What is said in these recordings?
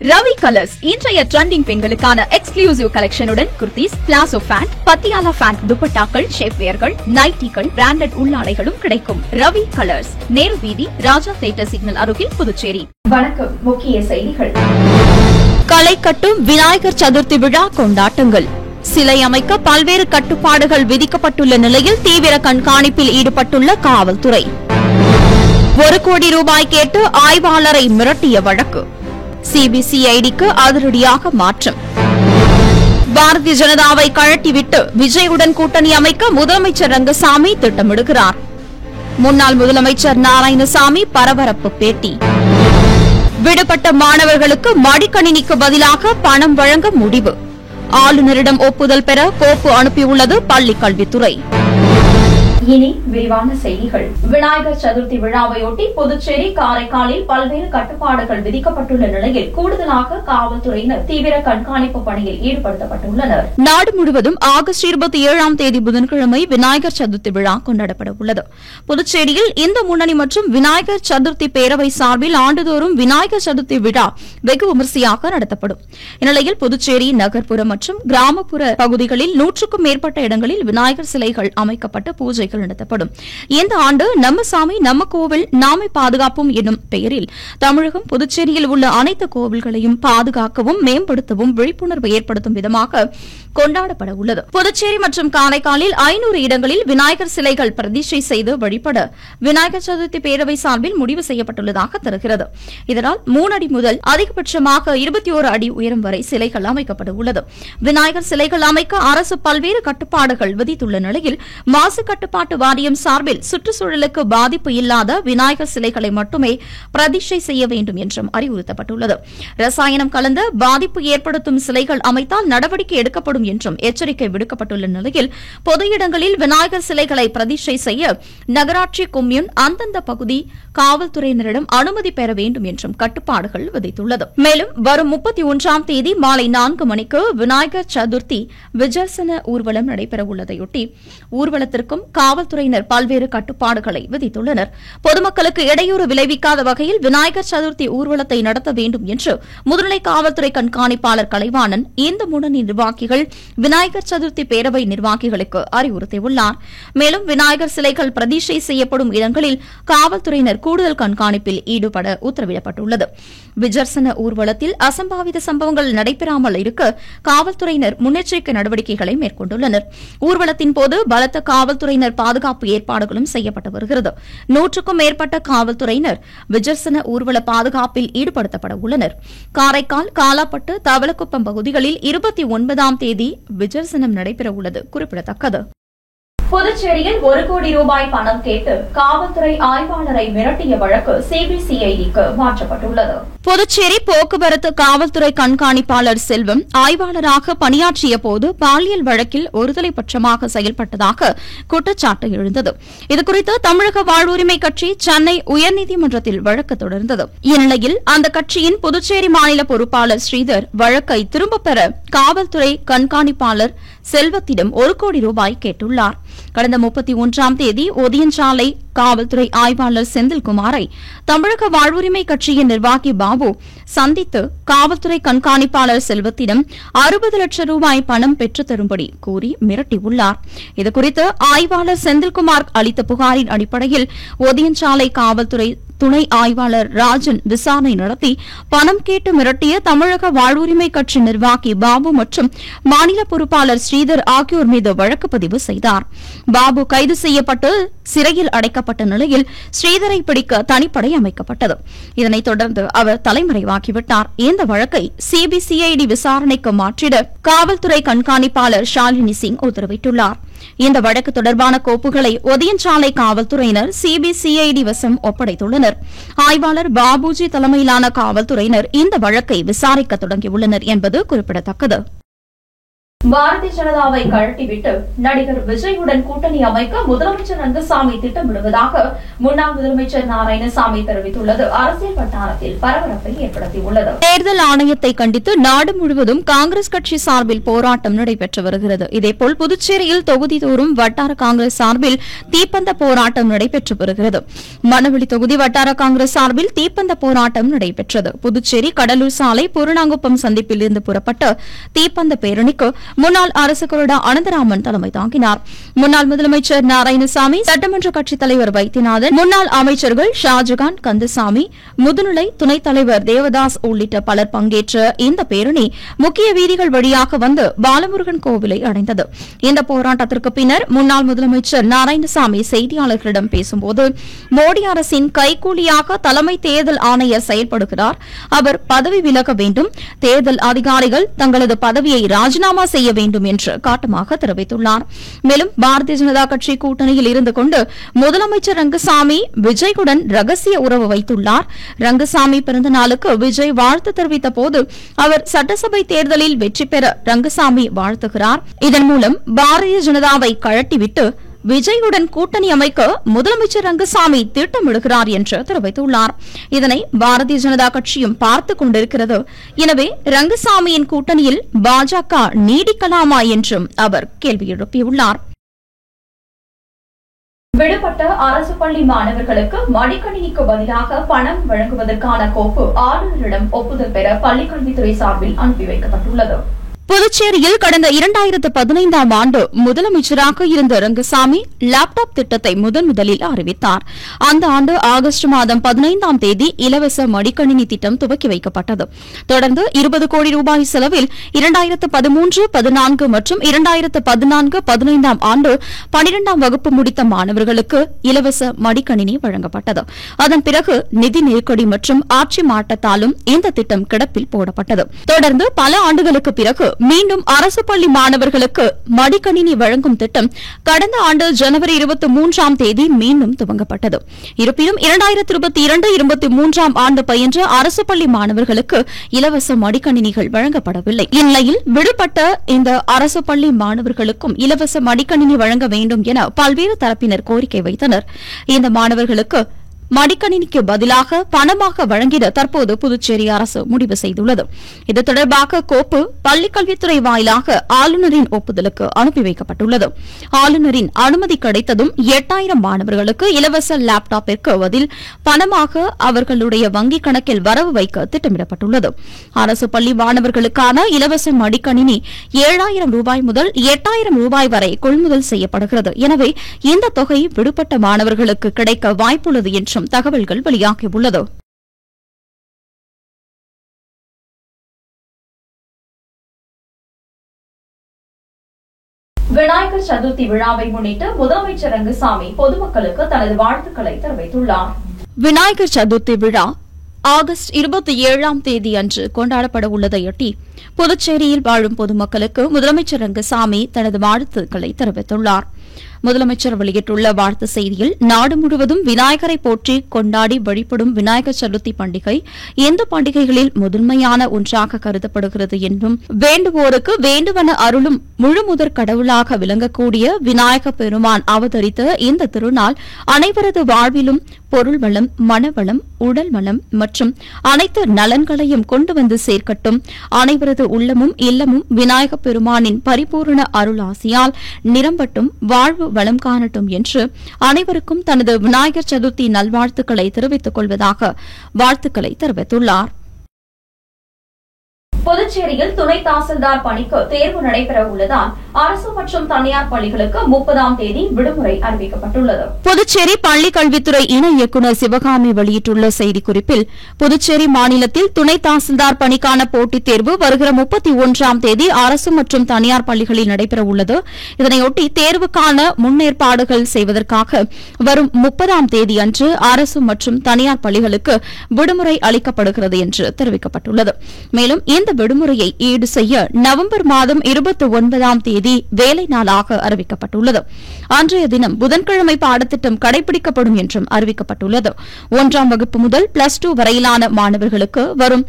Ravi colours இன்றைய trending பெண்களுக்கான exclusive கலெக்ஷனுடன் kurtis, palazzo pant, Patiala pant, துப்பட்டாக்கள், ஷேப்வேர்கள், நைட்டிகள், பிராண்டட் உள்ளாடைகளும் கிடைக்கும். ரவி கலர்ஸ், நேரு வீதி, ராஜா தியேட்டர் சிக்னல் அருகில், புதுச்சேரி. வணக்கம். முக்கிய செய்திகள். களை கட்டும் விநாயகர் சதுர்த்தி விழா கொண்டாட்டங்கள். சிலை அமைக்க பல்வேறு கட்டுப்பாடுகள் விதிக்கப்பட்டுள்ள நிலையில் தீவிர கண்காணிப்பில் ஈடுபட்டுள்ள காவல்துறை. 1 கோடி ரூபாய் கேட்டு ஆய்வாளரை மிரட்டிய வழக்கு. சிபிசிஐடிக்கு அதிரடியாக மாற்றம். பாரதிய ஜனதாவை கழட்டிவிட்டு விஜயுடன் கூட்டணி அமைக்க முதலமைச்சர் ரங்கசாமி திட்டமிடுகிறார். முன்னாள் முதலமைச்சர் நாராயணசாமி பரபரப்பு பேட்டி. விடுபட்ட மாணவர்களுக்கு மடிக்கணினிக்கு பதிலாக பணம் வழங்க முடிவு. ஆளுநரிடம் ஒப்புதல் பெற கோப்பு அனுப்பியுள்ளது பள்ளிக் கல்வித்துறை. இனி விரிவான செய்திகள். விநாயகர் சதுர்த்தி விழாவையொட்டி புதுச்சேரி, காரைக்காலில் பல்வேறு கட்டுப்பாடுகள் விதிக்கப்பட்டுள்ள நிலையில் கூடுதலாக காவல்துறையினர் தீவிர கண்காணிப்பு பணியில் ஈடுபடுத்தப்பட்டுள்ளனர். நாடு முழுவதும் ஆகஸ்ட் 27ஆம் தேதி புதன்கிழமை விநாயகர் சதுர்த்தி விழா கொண்டாடப்பட உள்ளது. புதுச்சேரியில் இந்து முன்னணி மற்றும் விநாயகர் சதுர்த்தி பேரவை சார்பில் ஆண்டுதோறும் விநாயகர் சதுர்த்தி விழா வெகு விமரிசையாக நடத்தப்படும். இந்நிலையில் புதுச்சேரி நகர்ப்புற மற்றும் கிராமப்புற பகுதிகளில் 100க்கும் மேற்பட்ட இடங்களில் விநாயகர் சிலைகள் அமைக்கப்பட்டு பூஜை நடத்தப்படும். இந்த ஆண்டு நம்ம சாமி நம்ம கோவில் நாமே பாதுகாப்போம் என்னும் பெயரில் தமிழகம் புதுச்சேரியில் உள்ள அனைத்து கோவில்களையும் பாதுகாக்கவும் மேம்படுத்தவும் விழிப்புணர்வு ஏற்படுத்தும் விதமாக கொண்டாடப்பட உள்ளது. புதுச்சேரி மற்றும் காரைக்காலில் 500 இடங்களில் விநாயகர் சிலைகள் பிரதிஷ்டை செய்து வழிபட விநாயகர் சதுர்த்தி பேரவை சார்பில் முடிவு செய்யப்பட்டுள்ளதாக தெரிகிறது. இதனால் 3 அடி முதல் அதிகபட்சமாக 21 அடி உயரம் வரை சிலைகள் அமைக்கப்பட உள்ளது. விநாயகர் சிலைகள் அமைக்க அரசு பல்வேறு கட்டுப்பாடுகள் விதித்துள்ள நிலையில் மாசு கட்டுப்பாட்டு வாரியம் சார்பில் சுற்றுச்சூழலுக்கு பாதிப்பு இல்லாத விநாயகர் சிலைகளை மட்டுமே பிரதிஷ்டை செய்ய வேண்டும் என்றும் அறிவுறுத்தப்பட்டுள்ளது. ரசாயனம் கலந்த பாதிப்பு ஏற்படுத்தும் சிலைகள் அமைத்தால் நடவடிக்கை எடுக்கப்படும் என்றும் எச்சரிக்கை விடுக்கப்பட்டுள்ள நிலையில் பொது இடங்களில் விநாயகர் சிலைகளை பிரதிஷ்டை செய்ய நகராட்சி கொம்யூன் அந்தந்த பகுதி காவல்துறையினரிடம் அனுமதி பெற வேண்டும் என்றும் கட்டுப்பாடுகள் விதித்துள்ளது. மேலும் வரும் 31ஆம் தேதி மாலை 4 மணிக்கு விநாயகர் சதுர்த்தி விஜர்சன ஊர்வலம் நடைபெறவுள்ளதையொட்டி ஊர்வலத்திற்கும் காவல்துறையினர் பல்வேறு கட்டுப்பாடுகளை விதித்துள்ளனர். பொதுமக்களுக்கு இடையூறு விளைவிக்காத வகையில் விநாயகர் சதுர்த்தி ஊர்வலத்தை நடத்த வேண்டும் என்று முதுநிலை காவல்துறை கண்காணிப்பாளர் கலைவாணன் இந்து முன்னணி நிர்வாகிகள், விநாயகர் சதுர்த்தி பேரவை நிர்வாகிகளுக்கு அறிவுறுத்தியுள்ளார். மேலும் விநாயகர் சிலைகள் பிரதிஷ்டை செய்யப்படும் இடங்களில் காவல்துறையினர் கூடுதல் கண்காணிப்பில் ஈடுபட உத்தரவிடப்பட்டுள்ளது. விஜர்சன ஊர்வலத்தில் அசம்பாவித சம்பவங்கள் நடைபெறாமல் இருக்க காவல்துறையினர் முன்னெச்சரிக்கை நடவடிக்கைகளை மேற்கொண்டுள்ளனர். ஊர்வலத்தின் போது பலத்த காவல்துறையினர் பாதுகாப்பு ஏற்பாடுகளும் செய்யப்பட்டு வருகிறது. 100க்கும் மேற்பட்ட காவல்துறையினர் விஜர்சன ஊர்வல பாதுகாப்பில் ஈடுபடுத்தப்பட உள்ளனர். காரைக்கால், காலாப்பட்டு, தவளக்குப்பம் பகுதிகளில் 29ஆம் தேதி விஜர்சனம் நடைபெறவுள்ளது குறிப்பிடத்தக்கது. புதுச்சேரியில் 1 கோடி ரூபாய் பணம் கேட்டு காவல்துறை ஆய்வாளரை மிரட்டிய வழக்கு சிபிசிஐடிக்கு மாற்றப்பட்டுள்ளது. புதுச்சேரி போக்குவரத்து காவல்துறை கண்காணிப்பாளர் செல்வம் ஆய்வாளராக பணியாற்றிய போது பாலியல் வழக்கில் ஒருதலைபட்சமாக செயல்பட்டதாக குற்றச்சாட்டு எழுந்தது. இதுகுறித்து தமிழக வாழ்வுரிமை கட்சி சென்னை உயர்நீதிமன்றத்தில் வழக்கு தொடர்ந்தது. இந்நிலையில் அந்த கட்சியின் புதுச்சேரி மாநில பொறுப்பாளர் ஸ்ரீதர் வழக்கை திரும்பப் பெற காவல்துறை கண்காணிப்பாளர் செல்வத்திடம் 1 கோடி ரூபாய் கேட்டுள்ளார். கடந்த 31ஆம் தேதி ஒதியஞ்சாலை காவல்துறை ஆய்வாளர் செந்தில்குமாரை தமிழக வாழ்வுரிமை கட்சியின் நிர்வாகி பாபு சந்தித்து காவல்துறை கண்காணிப்பாளர் செல்வத்திடம் 60 லட்சம் ரூபாய் பணம் பெற்றுத் தரும்படி கூறி மிரட்டியுள்ளார். இதுகுறித்து ஆய்வாளர் செந்தில்குமார் அளித்த புகாரின் அடிப்படையில் ஒதியஞ்சாலை காவல்துறை துணை ஆய்வாளர் ராஜன் விசாரணை நடத்தி பணம் கேட்டு மிரட்டிய தமிழக வாழ்வுரிமை கட்சி நிர்வாகி பாபு மற்றும் மாநில பொறுப்பாளர் ஸ்ரீதர் ஆகியோர் மீது வழக்கு பதிவு செய்தார். பாபு கைது செய்யப்பட்டு சிறையில் அடைக்கப்பட்ட நிலையில் ஸ்ரீதரை பிடிக்க தனிப்படை அமைக்கப்பட்டது. இதனைத் தொடர்ந்து அவர் தலைமறைவாகிவிட்டார். இந்த வழக்கை சிபிசிஐடி விசாரணைக்கு மாற்றிட காவல்துறை கண்காணிப்பாளர் ஷாலினி சிங் உத்தரவிட்டுள்ளார். இந்த வழக்கு தொடர்பான கோப்புகளை ஒதியஞ்சாலை காவல்துறையினர் சிபிசிஐடி வசம் ஒப்படைத்துள்ளனர். ஆய்வாளர் பாபுஜி தலைமையிலான காவல்துறையினர் இந்த வழக்கை விசாரிக்க தொடங்கியுள்ளனர் என்பது குறிப்பிடத்தக்கது. பாரதிய ஜனதாவை கழட்டிவிட்டு நடிகர் விஜயுடன் கூட்டணி அமைக்க முதலமைச்சர் ரங்கசாமி திட்டமிடுவதாக முன்னாள் முதலமைச்சர் நாராயணசாமி தெரிவித்துள்ளது அரசியல் வட்டாரத்தில் பரபரப்பை ஏற்படுத்தியுள்ளது. தேர்தல் ஆணையத்தை கண்டித்து நாடு முழுவதும் காங்கிரஸ் கட்சி சார்பில் போராட்டம் நடைபெற்று வருகிறது. இதேபோல் புதுச்சேரியில் தொகுதிதோறும் வட்டார காங்கிரஸ் சார்பில் தீப்பந்த போராட்டம் நடைபெற்று வருகிறது. மணவெளி தொகுதி வட்டார காங்கிரஸ் சார்பில் தீப்பந்த போராட்டம் நடைபெற்றது. புதுச்சேரி கடலூர் சாலை பூரணாங்குப்பம் சந்திப்பில் இருந்து புறப்பட்ட தீப்பந்த பேரணிக்கு முன்னாள் அரசு கொறடா அனந்தராமன் தலைமை தாங்கினார். முன்னாள் முதலமைச்சர் நாராயணசாமி, சட்டமன்ற கட்சித் தலைவர் வைத்தியநாதன், முன்னாள் அமைச்சர்கள் ஷாஜகான், கந்தசாமி, முதுநிலை துணைத் தலைவர் தேவதாஸ் உள்ளிட்ட பலர் பங்கேற்ற இந்த பேரணி முக்கிய வீதிகள் வழியாக வந்து பாலமுருகன் கோவிலை அடைந்தது. இந்த போராட்டத்திற்கு பின்னர் முன்னாள் முதலமைச்சர் நாராயணசாமி செய்தியாளர்களிடம் பேசும்போது, மோடி அரசின் கைக்கூலியாக தலைமை தேர்தல் ஆணையர் செயல்படுகிறார். அவர் பதவி விலக வேண்டும். தேர்தல் அதிகாரிகள் தங்களது பதவியை ராஜினாமா செய்ய வேண்டும் என்று காட்டமாக தெரிவித்துள்ளார். மேலும் பாரதிய ஜனதா கட்சி கூட்டணியில் இருந்து கொண்டு முதலமைச்சர் ரங்கசாமி விஜயுடன் ரகசிய உறவு வைத்துள்ளார். ரங்கசாமி பிறந்த நாளுக்கு விஜய் வாழ்த்து தெரிவித்த போது அவர் சட்டசபை தேர்தலில் வெற்றி பெற ரங்கசாமி வாழ்த்துகிறார். இதன் மூலம் பாரதிய ஜனதாவை கழட்டிவிட்டு விஜயுடன் கூட்டணி அமைக்க முதலமைச்சர் ரங்கசாமி திட்டமிடுகிறார் என்று தெரிவித்துள்ளார். இதனை பாரதிய ஜனதா கட்சியும் பார்த்துக் கொண்டிருக்கிறது. எனவே ரங்கசாமியின் கூட்டணியில் பாஜக நீடிக்கலாமா என்றும் அவர் கேள்வி எழுப்பியுள்ளார். விடுபட்ட அரசு பள்ளி மாணவர்களுக்கு மடிக்கணினிக்கு பதிலாக பணம் வழங்குவதற்கான கோப்பு ஆளுநரிடம் ஒப்புதல் பெற பள்ளிக்கல்வித்துறை சார்பில் அனுப்பி வைக்கப்பட்டுள்ளது. புதுச்சேரியில் கடந்த 2015ஆம் ஆண்டு முதலமைச்சராக இருந்த ரங்கசாமி லேப்டாப் திட்டத்தை முதலில் அறிவித்தார். அந்த ஆண்டு ஆகஸ்ட் மாதம் 15ஆம் தேதி இலவச மடிக்கணினி திட்டம் துவக்கி வைக்கப்பட்டது. தொடர்ந்து 20 கோடி ரூபாய் செலவில் 2013, 14 மற்றும் 2014, 15ஆம் ஆண்டு 12ஆம் வகுப்பு முடித்த மாணவர்களுக்கு இலவச மடிக்கணினி வழங்கப்பட்டது. அதன் பிறகு நிதி நெருக்கடி மற்றும் ஆட்சி மாற்றத்தாலும் இந்த திட்டம் கிடப்பில் போடப்பட்டது. தொடர்ந்து பல ஆண்டுகளுக்கு பிறகு மீண்டும் அரசு பள்ளி மாணவர்களுக்கு மடிக்கணினி வழங்கும் திட்டம் கடந்த ஆண்டு ஜனவரி 23ஆம் தேதி மீண்டும் துவங்கப்பட்டது. இருப்பினும் 2022-23ஆம் ஆண்டு பயின்ற அரசு பள்ளி மாணவர்களுக்கு இலவச மடிக்கணினிகள் வழங்கப்படவில்லை. இந்நிலையில் விடுபட்ட இந்த அரசு பள்ளி மாணவர்களுக்கும் இலவச மடிக்கணினி வழங்க வேண்டும் என பல்வேறு தரப்பினர் கோரிக்கை வைத்தனர். இந்த மாணவர்களுக்கு மடிக்கணினிக்கு பதிலாக பணமாக வழங்கிட தற்போது புதுச்சேரி அரசு முடிவு செய்துள்ளது. இது தொடர்பாக கோப்பு பள்ளிக்கல்வித்துறை வாயிலாக ஆளுநரின் ஒப்புதலுக்கு அனுப்பி வைக்கப்பட்டுள்ளது. ஆளுநரின் அனுமதி கிடைத்ததும் 8000 மாணவர்களுக்கு இலவச லேப்டாப்பிற்கு பதில் பணமாக அவர்களுடைய வங்கிக் கணக்கில் வரவு வைக்க திட்டமிடப்பட்டுள்ளது. அரசு பள்ளி மாணவர்களுக்கான இலவச மடிக்கணினி 7000 ரூபாய் முதல் 8000 ரூபாய் வரை கொள்முதல் செய்யப்படுகிறது. எனவே இந்த தொகை விடுபட்ட மாணவர்களுக்கு கிடைக்க வாய்ப்புள்ளது என்றும் தகவல்கள் வெளியாகியுள்ளது. விநாயகர் சதுர்த்தி விழாவை முன்னிட்டு முதலமைச்சர் ரங்கசாமி பொதுமக்களுக்கு தனது வாழ்த்துக்களை தெரிவித்துள்ளார். விநாயகர் சதுர்த்தி விழா ஆகஸ்ட் 27ஆம் தேதி அன்று கொண்டாடப்பட உள்ளதையொட்டி புதுச்சேரியில் வாழும் பொதுமக்களுக்கு முதலமைச்சர் ரங்கசாமி தனது வாழ்த்துக்களை தெரிவித்துள்ளார். முதலமைச்சர் வெளியிட்டுள்ள வாழ்த்து செய்தியில், நாடு முழுவதும் விநாயகரை போற்றி கொண்டாடி வழிபடும் விநாயகர் சதுர்த்தி பண்டிகை இந்து பண்டிகைகளில் முதன்மையான ஒன்றாக கருதப்படுகிறது என்றும், வேண்டுவோருக்கு வேண்டுவன அருளும் முழுமுதற் கடவுளாக விளங்கக்கூடிய விநாயக பெருமான் அவதரித்த இந்த திருநாள் அனைவரது வாழ்விலும் பொருள் வளம், மனவளம், உடல் வளம் மற்றும் அனைத்து நலன்களையும் கொண்டு வந்து சேர்க்கட்டும். அனைவரது உள்ளமும் இல்லமும் விநாயக பெருமானின் பரிபூர்ண அருளாசியால் நிரம்பட்டும், வாழ்வு வளம் காணட்டும் என்று அனைவருக்கும் தனது விநாயகர் சதுர்த்தி நல்வாழ்த்துக்களை தெரிவித்துக் கொள்வதாக வாழ்த்துக்களை தெரிவித்துள்ளார். புதுச்சேரியில் துணை தாசில்தார் பணிக்கு தேர்வு நடைபெற உள்ளதால் அரசு மற்றும் தனியார் பள்ளிகளுக்கு 30ஆம் தேதி விடுமுறை அறிவிக்கப்பட்டுள்ளது. புதுச்சேரி பள்ளிக் கல்வித்துறை இணை இயக்குநர் சிவகாமி வெளியிட்டுள்ள செய்திக்குறிப்பில், புதுச்சேரி மாநிலத்தில் துணை தாசில்தார் பணிக்கான போட்டித் தேர்வு வருகிற 31ஆம் தேதி அரசு மற்றும் தனியார் பள்ளிகளில் நடைபெற உள்ளது. இதனையொட்டி தேர்வுக்கான முன்னேற்பாடுகள் செய்வதற்காக வரும் 30ஆம் தேதி அன்று அரசு மற்றும் தனியார் பள்ளிகளுக்கு விடுமுறை அளிக்கப்படுகிறது என்று தெரிவிக்கப்பட்டுள்ளது. மேலும் இந்த விடுமுறையை ஈடு செய்ய நவம்பர் மாதம் 29ஆம் தேதி வேலை நாளாக அறிவிக்கப்பட்டுள்ளது. அன்றைய தினம் புதன்கிழமை பாடத்திட்டம் கடைபிடிக்கப்படும் என்றும் அறிவிக்கப்பட்டுள்ளது. 1ஆம் வகுப்பு முதல் +2 வரையிலான மாணவர்களுக்கு வரும்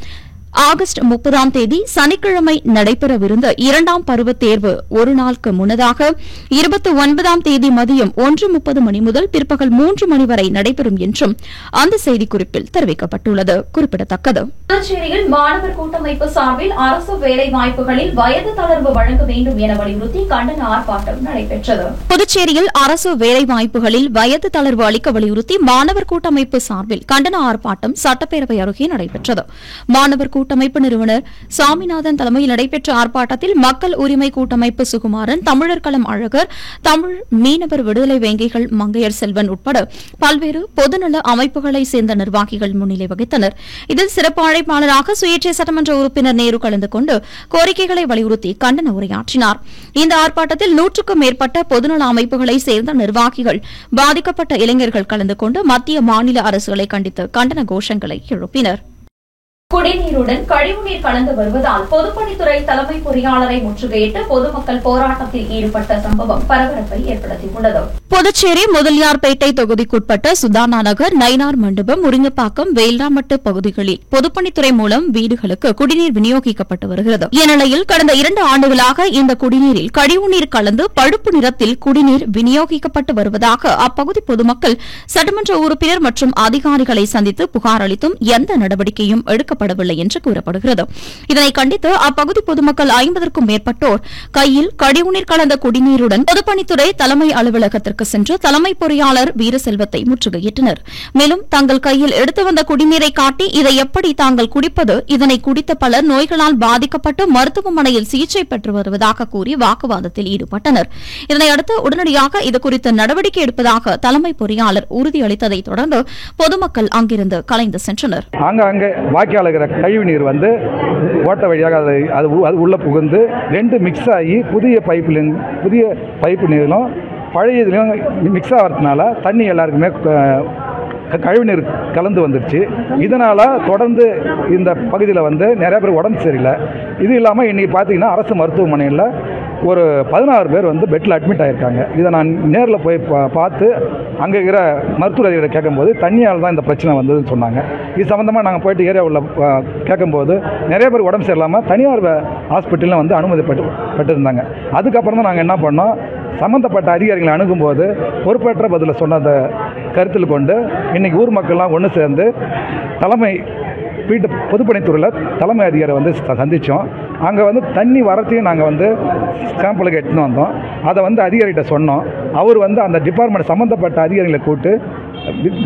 ஆகஸ்ட் 30ஆம் தேதி சனிக்கிழமை நடைபெறவிருந்த 2ஆம் பருவத் தேர்வு ஒரு நாளுக்கு முன்னதாக 29ஆம் தேதி மதியம் 1:30 மணி முதல் பிற்பகல் 3 மணி வரை நடைபெறும் என்றும் அந்த செய்திக்குறிப்பில் தெரிவிக்கப்பட்டுள்ளது. குறிப்பிடத்தக்கது. புதுச்சேரியில் மாணவர் கூட்டமைப்பு சார்பில் அரசு வேலைவாய்ப்புகளில் வயது தளர்வு வழங்க வேண்டும் என வலியுறுத்தி கண்டன ஆர்ப்பாட்டம் நடைபெற்றது. புதுச்சேரியில் அரசு வேலைவாய்ப்புகளில் வயது தளர்வு அளிக்க வலியுறுத்தி மாணவர் கூட்டமைப்பு சார்பில் கண்டன ஆர்ப்பாட்டம் சட்டப்பேரவை அருகே நடைபெற்றது. மாணவர் கூட்டமைப்பு நிறுவனர் சாமிநாதன் தலைமையில் நடைபெற்ற ஆர்ப்பாட்டத்தில் மக்கள் உரிமை கூட்டமைப்பு சுகுமாரன், தமிழர் களம் அழகர், தமிழ் மீனவர் விடுதலை வேங்கைகள் மங்கையர் செல்வன் உட்பட பல்வேறு பொதுநல அமைப்புகளைச் சேர்ந்த நிர்வாகிகள் முன்னிலை வகித்தனர். இதில் சிறப்பு அழைப்பாளராக சுயேட்சை சட்டமன்ற உறுப்பினர் நேரு கலந்து கொண்டு கோரிக்கைகளை வலியுறுத்தி கண்டன உரையாற்றினார். இந்த ஆர்ப்பாட்டத்தில் 100க்கும் மேற்பட்ட பொதுநல அமைப்புகளைச் சேர்ந்த நிர்வாகிகள், பாதிக்கப்பட்ட இளைஞர்கள் கலந்து கொண்டு மத்திய மாநில அரசுகளை கண்டித்து கண்டன கோஷங்களை எழுப்பினர். குடிநீருடன் கழிவுநீர் கலந்து வருவதால் பொதுப்பணித்துறை தலைமை பொறியாளரை முற்றுகையிட்டு பொதுமக்கள் போராட்டத்தில் ஈடுபட்ட சம்பவம் பரபரப்பை ஏற்படுத்தியுள்ளது. புதுச்சேரி முதலியார்பேட்டை தொகுதிக்குட்பட்ட சுதானா நகர், நயினார் மண்டபம், முருங்கப்பாக்கம், வேல்ராமட்டு பகுதிகளில் பொதுப்பணித்துறை மூலம் வீடுகளுக்கு குடிநீர் விநியோகிக்கப்பட்டு வருகிறது. இந்நிலையில் கடந்த 2 ஆண்டுகளாக இந்த குடிநீரில் கழிவுநீர் கலந்து பழுப்பு நிறத்தில் குடிநீர் விநியோகிக்கப்பட்டு வருவதாக அப்பகுதி பொதுமக்கள் சட்டமன்ற உறுப்பினர் மற்றும் அதிகாரிகளை சந்தித்து புகார் அளித்தும் எந்த நடவடிக்கையும் எடுக்கப்படவில்லை என்று கூறப்படுகிறது. இதனை கண்டித்து அப்பகுதி பொதுமக்கள் 50க்கும் மேற்பட்டோர் கையில் கழிவுநீர் கலந்த குடிநீருடன் பொதுப்பணித்துறை தலைமை அலுவலகத்திற்கு சென்று தலைமை பொறியாளர் வீரசெல்வத்தை முற்றுகையிட்டனர். மேலும் தங்கள் கையில் எடுத்து வந்த குடிநீரை காட்டி இதை எப்படி தாங்கள் குடிப்பது, இதனை குடித்த பலர் நோய்களால் பாதிக்கப்பட்டு மருத்துவமனையில் சிகிச்சை பெற்று வருவதாக கூறி வாக்குவாதத்தில் ஈடுபட்டனர். இதனையடுத்து உடனடியாக இதுகுறித்து நடவடிக்கை எடுப்பதாக தலைமை பொறியாளர் உறுதியளித்ததை தொடர்ந்து பொதுமக்கள் அங்கிருந்து கலைந்து சென்றனர். கழிவு நீர் வந்து ஓட்ட வழியாக அது உள்ள புகுந்து 2 மிக்ஸ் ஆகி புதிய பைப்பு நீரும் பழைய இதுலையும் மிக்ஸ் ஆகிறதுனால தண்ணி எல்லாருக்குமே கழிவுநீர் கலந்து வந்துருச்சு. இதனால் தொடர்ந்து இந்த பகுதியில் வந்து நிறைய பேர் உடம்பு சரியில்லை. இது இல்லாமல் இன்றைக்கி பார்த்தீங்கன்னா அரசு மருத்துவமனையில் ஒரு 16 பேர் வந்து பெட்டில் அட்மிட் ஆகியிருக்காங்க. இதை நான் நேரில் போய் பார்த்து அங்கே இருக்கிற மருத்துவ அதிகாரிகளை கேட்கும்போது தண்ணியால் தான் இந்த பிரச்சனை வந்ததுன்னு சொன்னாங்க. இது சம்மந்தமாக நாங்கள் போயிட்டு ஏரியாவில் கேட்கும்போது நிறைய பேர் உடம்பு சரியில்லாமல் தனியார் ஹாஸ்பிட்டலில் வந்து அனுமதி பெற்றிருந்தாங்க. அதுக்கப்புறம் தான் நாங்கள் என்ன பண்ணோம், சம்மந்தப்பட்ட அதிகாரிகளை அணுகும்போது பொறுப்பேற்ற பதிலை சொன்னதை கருத்தில் கொண்டு இன்றைக்கி ஊர் மக்கள்லாம் ஒன்று சேர்ந்து பொதுப்பணித்துறையில் தலைமை அதிகாரி வந்து சந்தித்தோம். அங்கே வந்து தண்ணி வரத்தையும் நாங்கள் வந்து சாம்பிளுக்கு எடுத்துன்னு வந்தோம். அதை வந்து அதிகாரிகிட்ட சொன்னோம். அவர் வந்து அந்த டிபார்ட்மெண்ட் சம்மந்தப்பட்ட அதிகாரிகளை கூப்பிட்டு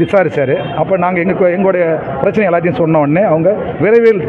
விசாரித்தார். அப்போ நாங்கள் எங்களுடைய பிரச்சனை எல்லாத்தையும் சொன்ன உடனே அவங்க விரைவில்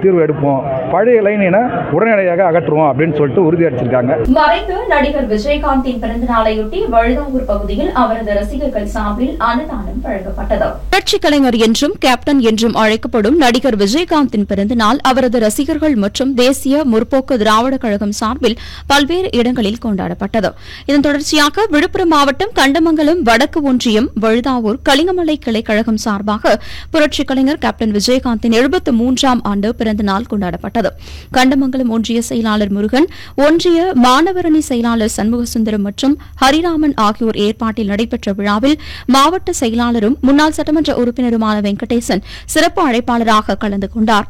தீர்வு எடுப்போம், பழைய லைனை உடனடியாக அகற்றுவோம் அப்படின்னு சொல்லிட்டு உறுதி அளிச்சிருக்காங்க. மறைந்த நடிகர் விஜயகாந்தின் பிறந்த நாளையொட்டி வழுதாவூர் பகுதியில் அவரது ரசிகர்கள் சார்பில் அன்னதானம் வழங்கப்பட்டது. புரட்சி கலைஞர் என்றும் கேப்டன் என்றும் அழைக்கப்படும் நடிகர் விஜயகாந்தின் பிறந்த நாள் அவரது ரசிகர்கள் மற்றும் தேசிய முற்போக்கு திராவிட கழகம் சார்பில் பல்வேறு இடங்களில் கொண்டாடப்பட்டது. இதன் தொடர்ச்சியாக விழுப்புரம் மாவட்டம் கண்டமங்கலம் வடக்கு ஒன்றியம் வழுதாவூர் கலிங்கமலை கிளை கழகம் சார்பாக புரட்சி கலைஞர் கேப்டன் விஜயகாந்தின் 73ஆம் ஆண்டு பிறந்த நாள் கொண்டாடப்பட்டது. கண்டமங்கலம் ஒன்றிய செயலாளர் முருகன், ஒன்றிய மாணவரணி செயலாளர் சண்முகசுந்தரம் மற்றும் ஹரிராமன் ஆகியோர் ஏற்பாட்டில் நடைபெற்ற விழாவில் மாவட்ட செயலாளரும் முன்னாள் சட்டமன்ற உறுப்பினருமான வெங்கடேசன் சிறப்பு அழைப்பாளராக கலந்து கொண்டார்.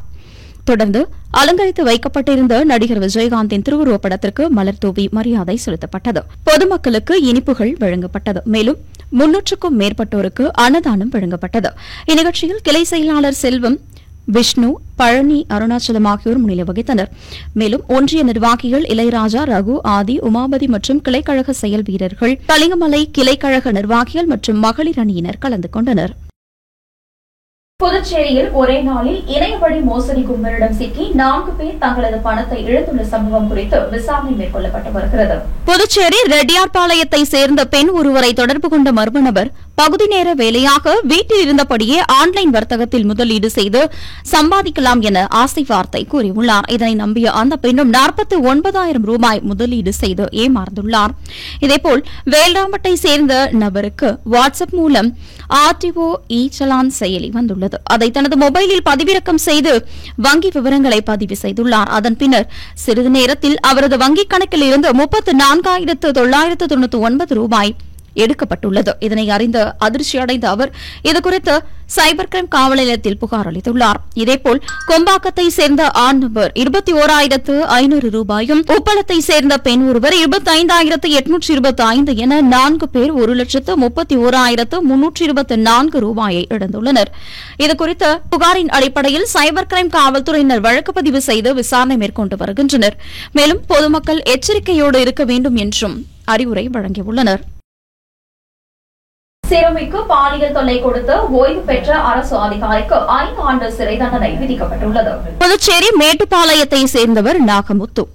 தொடர்ந்து அலங்கரித்து வைக்கப்பட்டிருந்த நடிகர் விஜயகாந்தின் திருவுருவப் படத்திற்கு மலர் தூவி மரியாதை செலுத்தப்பட்டது. பொதுமக்களுக்கு இனிப்புகள் வழங்கப்பட்டது. மேலும் 300க்கும் மேற்பட்டோருக்கு அன்னதானம் வழங்கப்பட்டது. இந்நிகழ்ச்சியில் கிளை செயலாளர் செல்வம், விஷ்ணு, பழனி, அருணாச்சலம் ஆகியோர் முன்னிலை வகித்தனர். மேலும் ஒன்றிய நிர்வாகிகள் இளையராஜா, ரகு, ஆதி, உமாபதி மற்றும் கிளைக்கழக செயல் வீரர்கள், கலிங்கமலை கிளைக்கழக நிர்வாகிகள் மற்றும் மகளிர் அணியினர் கலந்து கொண்டனர். புதுச்சேரியில் ஒரே நாளில் இணையவழி மோசடி கும்பலிடம் சிக்கி 4 பேர் தங்களது பணத்தை இழந்துள்ள சம்பவம் குறித்து விசாரணை மேற்கொள்ளப்பட்டு வருகிறது. புதுச்சேரி ரெட்டியார்பாளையத்தை சேர்ந்த பெண் ஒருவரை தொடர்பு கொண்ட மர்ம நபர் பகுதி நேர வேலையாக வீட்டில் இருந்தபடியே ஆன்லைன் வர்த்தகத்தில் முதலீடு செய்து சம்பாதிக்கலாம் என ஆசை வார்த்தை கூறியுள்ளார். இதனை நம்பிய அந்த பெண்ணும் 49,000 ரூபாய் முதலீடு செய்து ஏமாந்துள்ளார். இதேபோல் வேல்ராமட்டை சேர்ந்த நபருக்கு வாட்ஸ்அப் மூலம் ஆர்டிஓ இ சலான் செயலி வந்துள்ளது. அதை தனது மொபைலில் பதிவிறக்கம் செய்து வங்கி விவரங்களை பதிவு செய்துள்ளார். அதன் பின்னர் சிறிது நேரத்தில் அவரது வங்கிக் கணக்கில் இருந்து 34,999 ரூபாய் எடுக்கப்பட்டுள்ளது. இதனை அறிந்த அதிர்ச்சியடைந்த அவர் இதுகுறித்து சைபர் கிரைம் காவல் நிலையத்தில் புகார் அளித்துள்ளார். இதேபோல் கொம்பாக்கத்தை சேர்ந்த ஆண் நபர் 21,500 ரூபாயும், உப்பளத்தை சேர்ந்த பெண் ஒருவர் 25,825 என 4 பேர் 1,31,324 ரூபாயை இழந்துள்ளனர். இதுகுறித்து புகாரின் அடிப்படையில் சைபர் கிரைம் காவல்துறையினர் வழக்கு பதிவு செய்து விசாரணை மேற்கொண்டு வருகின்றனர். மேலும் பொதுமக்கள் எச்சரிக்கையோடு இருக்க வேண்டும் என்றும் அறிவுரை வழங்கியுள்ளனர். சிறுமிக்கு பாலியல் தொல்லை கொடுத்து ஓய்வு பெற்ற அரசு அதிகாரிக்கு 5 ஆண்டு சிறை தண்டனை விதிக்கப்பட்டுள்ளது. புதுச்சேரி மேட்டுப்பாளையத்தை சேர்ந்தவர் நாகமுத்து.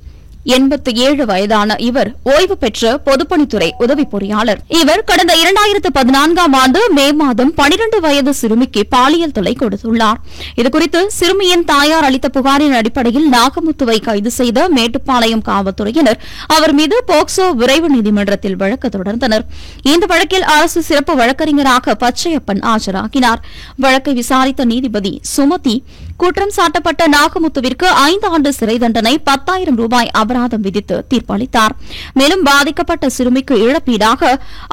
87 வயதான இவர் ஓய்வு பெற்ற பொதுப்பணித்துறை உதவி பொறியாளர். இவர் கடந்த 2014ஆம் ஆண்டு மே மாதம் 12 வயது சிறுமிக்கு பாலியல் தொல்லை கொடுத்துள்ளார். இதுகுறித்து சிறுமியின் தாயார் அளித்த புகாரின் அடிப்படையில் நாகமுத்துவை கைது செய்த மேட்டுப்பாளையம் காவல்துறையினர் அவர் மீது போக்சோ விரைவு நீதிமன்றத்தில் வழக்கு தொடர்ந்தனர். இந்த வழக்கில் அரசு சிறப்பு வழக்கறிஞராக பச்சையப்பன் ஆஜராகினார். வழக்கை விசாரித்த நீதிபதி சுமதி குற்றம் சாட்டப்பட்ட நாகமுத்துவிற்கு 5 ஆண்டு சிறை தண்டனை, 10,000 ரூபாய் அபராதம் விதித்து தீர்ப்பளித்தார். மேலும் பாதிக்கப்பட்ட சிறுமிக்கு இழப்பீடாக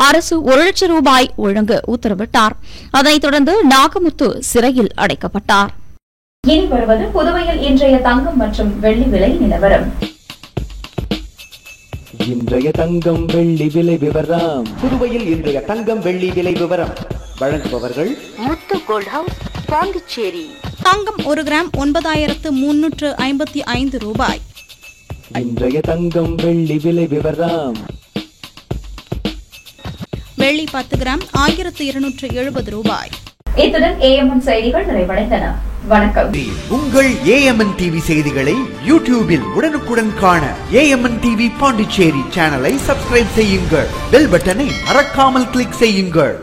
அரசு 1 லட்சம் ரூபாய் வழங்க உத்தரவிட்டார். அதனைத் தொடர்ந்து நாகமுத்து சிறையில் அடைக்கப்பட்டார். இனி வருவது புதுவையில் இன்றைய தங்கம் மற்றும் வெள்ளி விலை நிலவரம். இன்றைய தங்கம் வெள்ளி விலை விவரம். புதுவையில் இன்றைய தங்கம் வெள்ளி விலை விவரம் வழங்குபவர்கள் முத்து கோல்ட் ஹவுஸ், பாண்டிச்சேரி. தங்கம் 1 கிராம் 9,355 ரூபாய். இன்றைய தங்கம் வெள்ளி விலை விவரம். வெள்ளி 10 கிராம் 1,270 ரூபாய். இத்துடன் ஏஎம்என் செய்திகள் நிறைவடைந்தன. வணக்கம். உங்கள் ஏஎம்என் டிவி செய்திகளை யூடியூபில் உடனுக்குடன் காண ஏஎம்என் டிவி பாண்டிச்சேரி சேனலை சப்ஸ்கிரைப் செய்யுங்கள். பெல் பட்டனை மறக்காமல் கிளிக் செய்யுங்கள்.